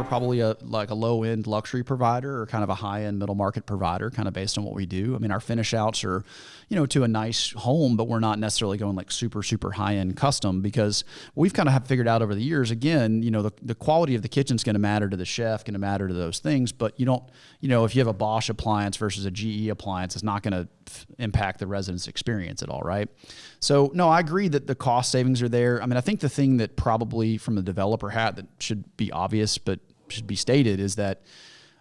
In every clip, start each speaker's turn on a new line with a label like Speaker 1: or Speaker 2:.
Speaker 1: probably like a low end luxury provider or kind of a high end middle market provider, kind of based on what we do. I mean, our finish outs are, to a nice home, but we're not necessarily going like super, super high end custom, because we've kind of have figured out over the years, again, the quality of the kitchen is going to matter to the chef, going to matter to those things, but you don't, if you have a Bosch appliance versus a GE appliance, it's not going to impact the resident's experience at all, right? So no, I agree that the cost savings are there. I mean, I think the thing that probably from the developer hat that should be obvious but should be stated is that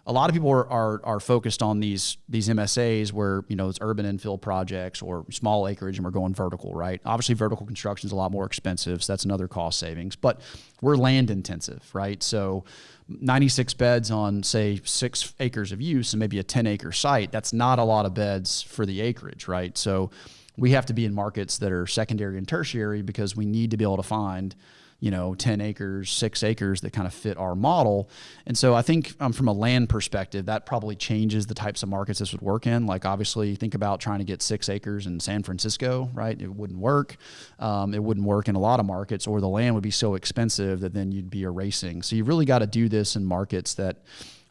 Speaker 1: a lot of people are focused on these MSAs where, it's urban infill projects or small acreage and we're going vertical, right? Obviously vertical construction is a lot more expensive, so that's another cost savings, but we're land intensive, right? So 96 beds on, say, 6 acres of use and maybe a 10-acre site, that's not a lot of beds for the acreage, right? So we have to be in markets that are secondary and tertiary because we need to be able to find 10 acres, 6 acres that kind of fit our model. And so I think from a land perspective, that probably changes the types of markets this would work in. Like obviously think about trying to get 6 acres in San Francisco, right? It wouldn't work. It wouldn't work in a lot of markets, or the land would be so expensive that then you'd be erasing. So you really got to do this in markets that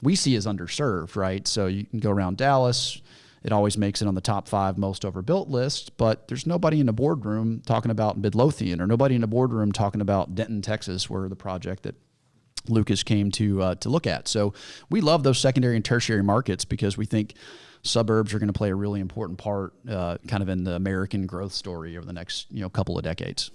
Speaker 1: we see as underserved, right? So you can go around Dallas. It always makes it on the top 5 most overbuilt list, but there's nobody in the boardroom talking about Midlothian, or nobody in the boardroom talking about Denton, Texas, where the project that Lucas came to look at. So we love those secondary and tertiary markets because we think suburbs are going to play a really important part kind of in the American growth story over the next couple of decades.